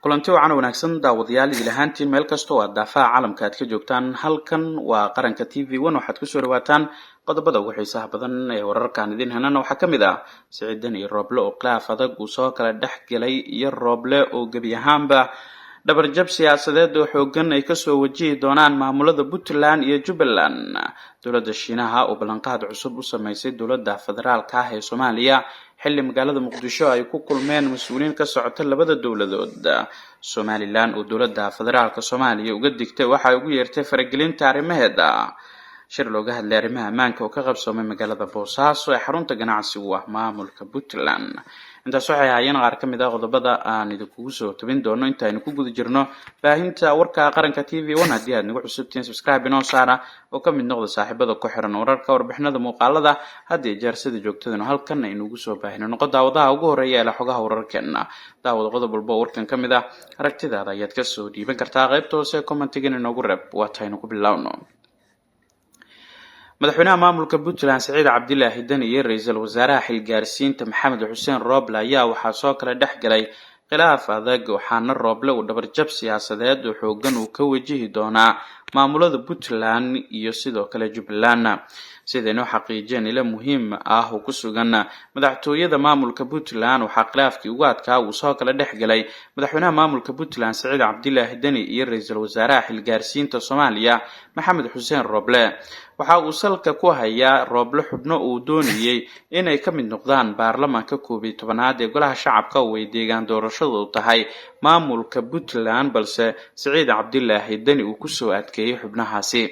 kulanti wacan wanaagsan daawadayaal idil ahaantiin meel kasta oo aad daafaha caalamka aad ka joogtaan halkan waa qaranka TV1 waxaad ku soo dhawaataan qodobada ugu xiisaha badan ee wararkan idin hanana waxaa ka mid ah Siciidan iyo Rooble oo khilaaf adag uu soo kala dhex galay iyo Rooble oo gebi ahaanba dhabarjab siyaasadeed oo xoogan ay ka soo wajihi doonaan maamulada Puntland iyo Jubbaland. Dowladda Shiinaha oo ballanqaad cusub u sameysay dowladda federaalka ah ee Soomaaliya xilli magaalada Muqdisho ay ku kulmeen mas'uuliyiin ka socota labada dowladood. Somaliland oo dowladda federaalka Soomaaliya uga digtay waxa ay ugu yeertay faragelinta arrimaheeda. Shir looga hadlay arrimaha ammaanka oo ka qabsoomay magaalada Boosaaso ee xarunta ganacsiga u ah maamulka Puntland. intaas waxay ahaayeen qaar ka mid ah qodobada aan idinku soo tabin doono inta aynu ku guda jirno baahinta warka qaranka TV1 haddii aad nagu cusubtiin subscribe inoo saara oo ka mid noqda saaxiibada ku xiran wararka warbixinada muuqaalada haddii jaarsada joogtadana halkan aynu ugu soo baahino noqo daawadaha ugu horeeya ee xogaha wararkeena. daawada qodob walba warkan ka mid ah aragtidaada ayaad ka soo dhiiban kartaa qaybta hoose commentigan inoogu reeb waataynu ku bilowno. madaxweynaha maamulka Puntland Siciid Cabdilaahi Dani iyo ra'iisul wasaaraha xilgaarsiinta Maxamed Xuseen Rooble ayaa waxaa soo kala dhex galay khilaaf adag waxaana Rooble uu dhabarjab siyaasadeed oo xoogan uu ka wajihi doonaa maamulada Puntland iyo sidoo kale Jubbaland. sidoo xaqiijin ila muhiim ah oo ku sugan madaxtooyada maamulka Puntland waxa khilaafkii ugu adkaa uu soo kala dhex galay madaxweynaha maamulka Puntland Siciid Cabdilaahi Dani iyo ra'iisul wasaaraha xilgaarsiinta Soomaaliya Maxamed Xuseen Rooble. waxa uu salka ku hayaa Rooble xubno uu doonayay inay ka mid noqdaan baarlamaanka 11aad ee golaha shacabka oo ay deegaan doorashadu tahay maamulka Puntland balse Siciid Cabdilaahi Dani uu ku soo adkeeyay xubnahaasi.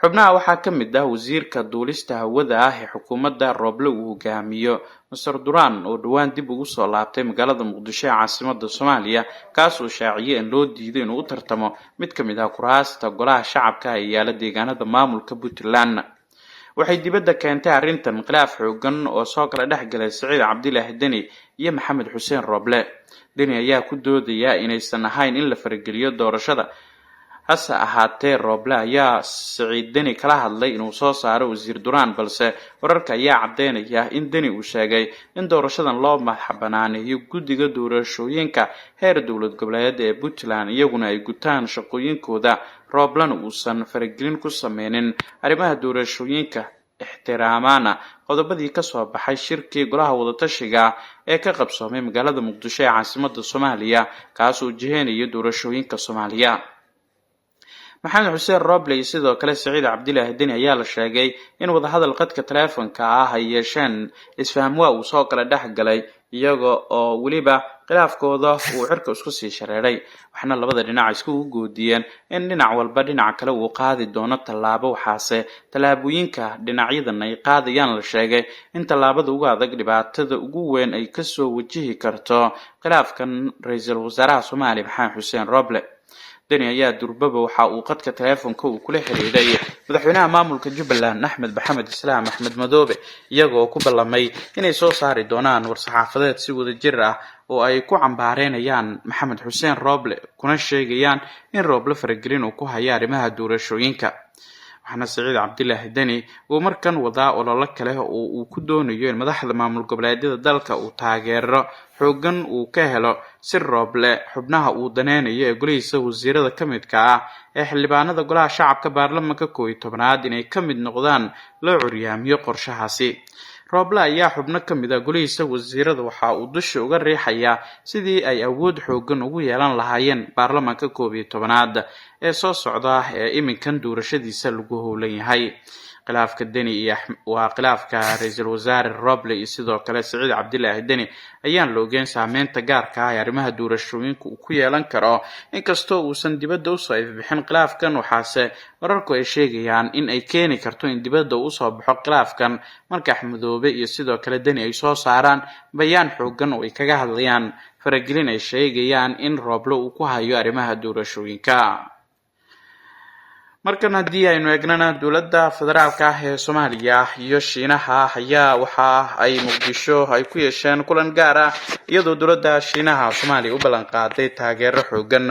xubnaha waxaa ka mid ah wasiirka duulista hawada ah ee xukuumadda Rooble uu hogaamiyo Mr. Duraan oo dhawaan dib ugu soo laabtay magaalada Muqdisho ee caasimadda Soomaaliya kaas oo shaaciyay in loo diiday inuu u tartamo mid ka mid ah kuraasta golaha shacabka ee yaala deegaanada maamulka Puntland. waxay dibadda keentay arrintan khilaaf xoogan oo soo kala dhex galay Siciid Cabdilaahi Dani iyo Maxamed Xuseen Rooble. Dani ayaa ku doodaya inaysan ahayn in la farageliyo doorashada hase ahaatee Rooble ayaa Siciid Dani kala hadlay inuu soo saaro wasiir Duraan balse wararka ayaa cadeynaya in Dani uu sheegay in doorashadan loo madaxbanaaneeyo guddiga doorashooyinka heer dowlad goboleed ee Puntland iyaguna ay gutaan shaqooyinkooda. Rooblena uusan faragelin ku sameynin arrimaha doorashooyinka ixtiraamana qodobadii ka soo baxay shirkii golaha wadatashiga ee ka qabsoomay magaalada Muqdisho ee caasimadda Soomaaliya kaas oo jiheenaya doorashooyinka Soomaaliya. Maxamed Xuseen Rooble iyo sidoo kale Siciid Cabdilaahi Dani ayaa la sheegay in wada hadal qadka telefoonka ah ay yeesheen isfaham waa uu soo kala dhex galay iyaga oo waliba khilaafkooda uu cirka isku sii shareeray waxna labada dhinac isku goodiyeen in dhinac walba dhinac kale uu qaadi doono tallaabo. waxaase tallaabooyinka dhinacyadan ay qaadayaan la sheegay in tallaabada ugu adag dhibaatada ugu weyn ay ka soo wajihi karto khilaafkan ra'iisul wasaaraha Soomaaliya Maxamed Xuseen Rooble. Dani ayaa durbaba waxa uu qadka telefoonka uu kula xiriiray madaxweynaha maamulka Jubbaland Axmed Maxamed Islaam Axmed Madoobe iyagoo ku ballamay inay soo saari doonaan war-saxaafadeed si wada jir ah oo ay ku cambaareynayaan Maxamed Xuseen Rooble kuna sheegayaan in Rooble faragelin uu ku hayo arrimaha doorashooyinka. waxaana Siciid Cabdilaahi Dani uu markan wadaa olole kale oo uu ku doonayo in madaxda maamul goboleedyada dalka uu taageero xoogan uu ka helo si Rooble xubnaha uu daneynayo ee golihiisa wasiirada ka midka ah ee xildhibaanada golaha shacabka baarlamaanka 11aad inay ka mid noqdaan loo curyaamiyo qorshahaasi. Rooble ayaa xubno ka mid ah golihiisa wasiirada waxa uu dusha uga riixayaa sidii ay awood xoogan ugu yeelan lahaayeen baarlamaanka 11aad ee soo socda ee iminkan doorashadiisa lagu howlan yahay. khilaafka Dani iyo waa khilaafka ra'iisul wasaare Rooble iyo sidoo kale Siciid Cabdilaahi Dani ayaan la ogeyn saameynta gaarka ah ee arrimaha doorashooyinka uu ku yeelan karo inkastoo uusan dibadda u soo ifbixin khilaafkan. waxaase wararku ay sheegayaan in ay keeni karto in dibadda uu soo baxo khilaafkan marka Madoobe iyo sidoo kale Dani ay soo saaraan bayaan xoogan oo ay kaga hadlayaan faragelin ay sheegayaan in Rooble uu ku hayo arrimaha doorashooyinka. markan haddii aynu eegnana dowladda federaalka ah ee Soomaaliya iyo Shiinaha ayaa waxa ay Muqdisho ay ku yeesheen kulan gaar ah iyadoo dowladda Shiinaha Soomaaliya u ballan qaaday taageero xoogan.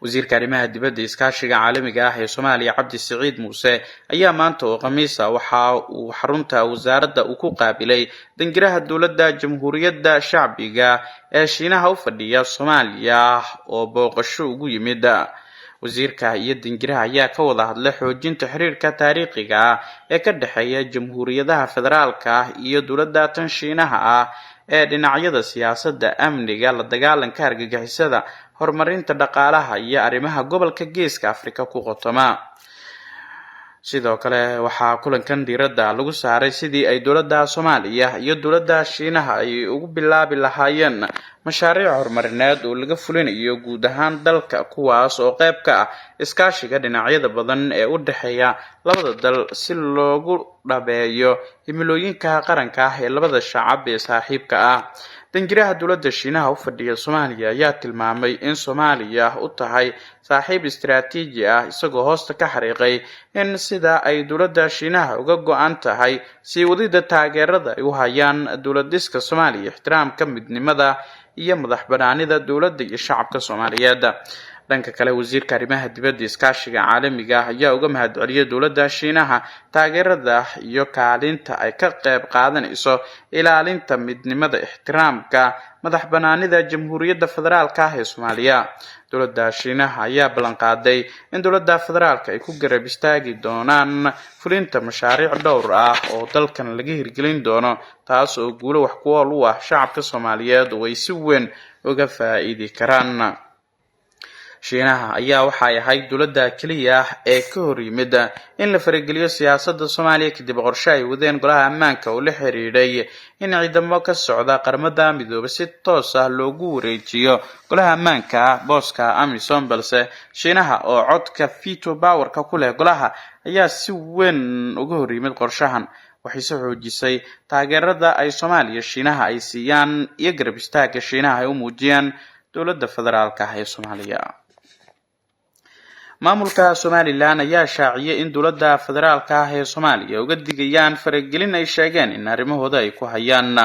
wasiirka arrimaha dibadda iskaashiga caalamiga ah ee Soomaaliya Cabdi Siciid Muuse ayaa maanta oo Khamiis ah waxa uu xarunta wasaaradda ku qaabilay danjiraha dowladda Jamhuuriyadda Shacbiga ee Shiinaha u fadhiya Soomaaliya oo booqasho ugu yimid. wasiirka iyo danjiraha ayaa ka wada hadlay xoojinta xiriirka taariikhiga ah ee ka dhaxeeya jamhuuriyadaha federaalka ah iyo dowladda tan Shiinaha ah ee dhinacyada siyaasadda, amniga, la dagaalanka argagixisada, horumarinta dhaqaalaha iyo arrimaha gobolka Geeska Afrika ku qotoma. sidoo kale waxaa kulankan diiradda lagu saaray sidii ay dowladda Soomaaliya iyo dowladda Shiinaha ay ugu bilaabi lahaayeen mashaariic horumarineed oo laga fulinayo guud ahaan dalka, kuwaas oo qayb ka ah iskaashiga dhinacyada badan ee u dhaxeeya labada dal si loogu dhabeeyo himilooyinka qaranka ah ee labada shacab ee saaxiibka ah. danjiraha dowladda Shiinaha u fadhiya Soomaaliya ayaa tilmaamay in Soomaaliya u tahay saaxiib istiraatiiji ah, isagoo hoosta ka xariiqay in sida ay dowladda Shiinaha uga go'an tahay sii wadida taageerada ay u hayaan dowlad dhiska Soomaaliya, ixtiraamka midnimada iyo madaxbannaanida dowladda iyo shacabka Soomaaliyeed. dhanka kale wasiirka arrimaha dibadda iskaashiga caalamiga ah ayaa uga mahadceliyay dowladda Shiinaha taageerada iyo kaalinta ay ka qayb qaadanayso ilaalinta midnimada, ixtiraamka madaxbannaanida Jamhuuriyadda Federaalka ah ee Soomaaliya. dowladda Shiinaha ayaa ballan qaaday in dowladda federaalka ay ku garab istaagi doonaan fulinta mashaariic dhowr ah oo dalkan laga hirgelin doono, taas oo guulo wax ku ool u ah shacabka Soomaaliyeed oo ay si weyn uga faa'iidi karaan. Shiinaha ayaa waxay ahayd dowladda kaliya ee ka hor yimid in la farageliyo siyaasadda Soomaaliya kadib qorshe ay wadeen golaha ammaanka oo la xiriiray in ciidamo ka socda qaramada midoobay si toos ah loogu wareejiyo golaha ammaanka booska AMISOM, balse Shiinaha oo codka veto power-ka ku leh golaha ayaa si weyn uga hor yimid qorshahan. waxay soo xoojisay taageerada ay Soomaaliya Shiinaha ay siiyaan iyo garab istaagga Shiinaha ay u muujiyaan dowladda federaalka ah ee Soomaaliya. maamulka Somaliland ayaa shaaciyay in dowladda federaalka ah ee Soomaaliya uga digayaan faragelin ay sheegeen in arrimahooda ay ku hayaan.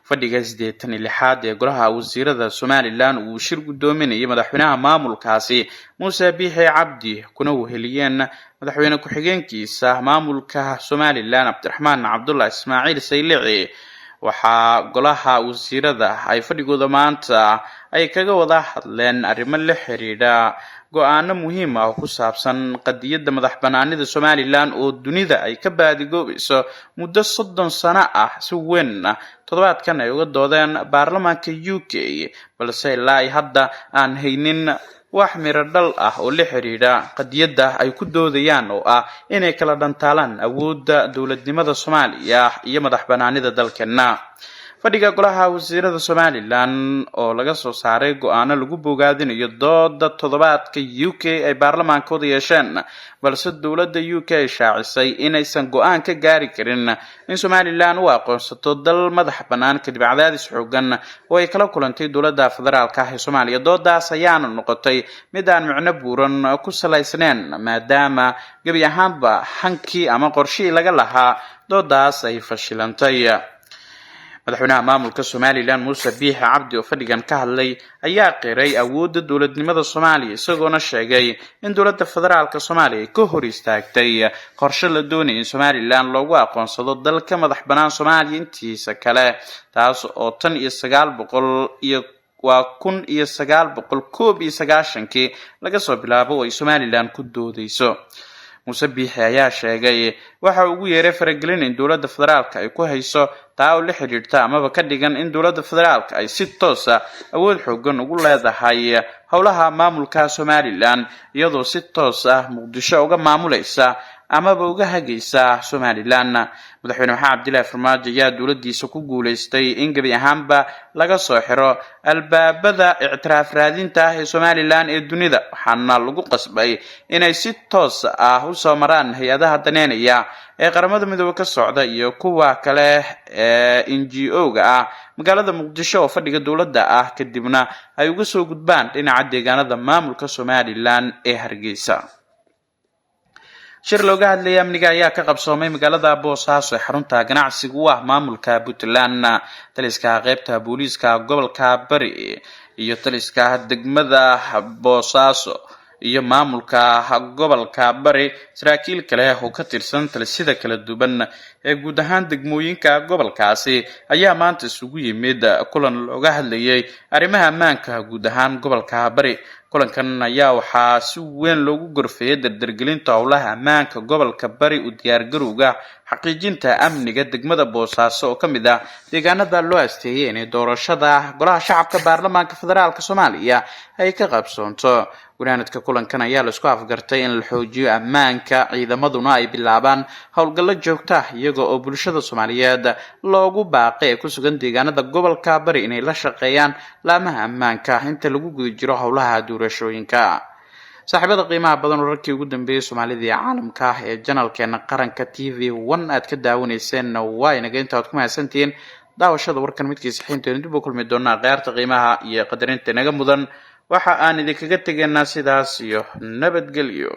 fadhiga 86aad ee golaha wasiirada Somaliland uu shir gudoominayay madaxweynaha maamulkaasi Muuse Biixi Cabdi kuna weheliyeen madaxweyne ku-xigeenkiisa maamulka Somaliland Cabdiraxmaan Cabdullaahi Ismaaciil Saylici. waxaa golaha wasiirada ay fadhigooda maanta ay kaga wada hadleen arrimo la xiriira go'aano muhiim ah oo ku saabsan qadiyadda madaxbannaanida Somaliland oo dunida ay ka baadigoobayso muddo 30 sano ah. si weyn toddobaadkan ay uga doodeen baarlamaanka UK, balse ilaa hadda aan haynin wax miro dhal ah oo la xiriira qadiyadda ay ku doodayaan oo ah inay kala dhantaalaan awoodda dowladnimada Soomaaliya iyo madaxbannaanida dalkeena. fadhiga golaha wasiirada Somaliland oo laga soo saaray go'aano lagu bogaadinayo dooda toddobaadka UK ay baarlamaankooda yeesheen, balse dowladda UK ay shaacisay inaysan go'aan ka gaari karin in Somaliland uu aqoonsato dal madax bannaan kadib cadaadis xooggan oo ay kala kulantay dowladda federaalka ah ee Soomaaliya. doodaas ayaana noqotay mid aan micno buuran ku salaysnayn, maadaama gabi ahaanba hankii ama qorshihii laga lahaa doodaas ay fashilantay. madaxweynaha maamulka Somaliland Muuse Biixi Cabdi oo fadhigan ka hadlay ayaa qiray awoodda dowladnimada Soomaaliya, isagoona sheegay in dowladda federaalka Soomaaliya ay ka hor istaagtay qorshe la doonayay in Somaliland loogu aqoonsado dalka madax bannaan Soomaaliya intiisa kale, taas oo 1991 laga soo bilaabo oo ay Somaliland ku doodayso. Muuse Biixi ayaa sheegay waxa ugu yeeray faragelin in dowladda federaalka ay ku hayso taa oo la xiriirta amaba ka dhigan in dowladda federaalka ay si toos ah awood xooggan ugu leedahay howlaha maamulka Somaliland, iyadoo si toos ah Muqdisho uga maamulaysa amaba uga hagaysa Somaliland. madaxweyne Maxamed Cabdilaahi Farmaajo ayaa dowladdiisa ku guuleystay in gabi ahaanba laga soo xiro albaabada ictiraaf raadinta ah ee Somaliland ee dunida, waxaana lagu qasbay inay si toos ah u soo maraan hay'adaha daneynaya ee qaramada midoobay ka socda iyo kuwa kale ee NGO-ga ah magaalada Muqdisho oo fadhiga dowladda ah, kadibna ay uga soo gudbaan dhinaca deegaanada maamulka Somaliland ee Hargeysa. shir looga hadlayay amniga ayaa ka qabsoomay magaalada Boosaaso ee xarunta ganacsiga u ah maamulka Puntland. taliska qaybta booliiska gobolka Bari iyo taliska degmada Boosaaso iyo maamulka gobolka Bari. Saraakiil kale oo ka tirsan talisada kala duwan ee guud ahaan degmooyinka gobolkaasi ayaa maanta isugu yimid kulan looga hadlayay arrimaha ammaanka guud ahaan gobolka Bari. kulankan ayaa waxaa si weyn loogu gorfeeyay dardargelinta howlaha ammaanka gobolka Bari u diyaar garowga xaqiijinta amniga degmada Boosaaso oo kamid ah deegaanada loo asteeyay in doorashada golaha shacabka baarlamaanka federaalka Soomaaliya ay ka qabsoonto. gunaanadka kulankan ayaa la isku afgartay in la xoojiyo ammaanka, ciidamaduna ay bilaabaan howlgallo joogto ah iyaga oo bulshada Soomaaliyeed loogu baaqay ku sugan deegaanada gobolka Bari inay la shaqeeyaan laamaha ammaanka inta lagu guda jiro howlaha doorashooyinka. saaxiibada qiimaha badan wararkii ugu dambeeyay Soomaalida iyo caalamka ee channelkeena qaranka TV1 aad ka daawanayseen waa inaga inta aad ku mahadsantihiin daawashada warkan midkiisa xiinteena dib u kulmi doonaa qiyaarta qiimaha iyo qadarinta naga mudan. waxa aan idinkaga tegaynaa sidaas iyo nabadgelyo.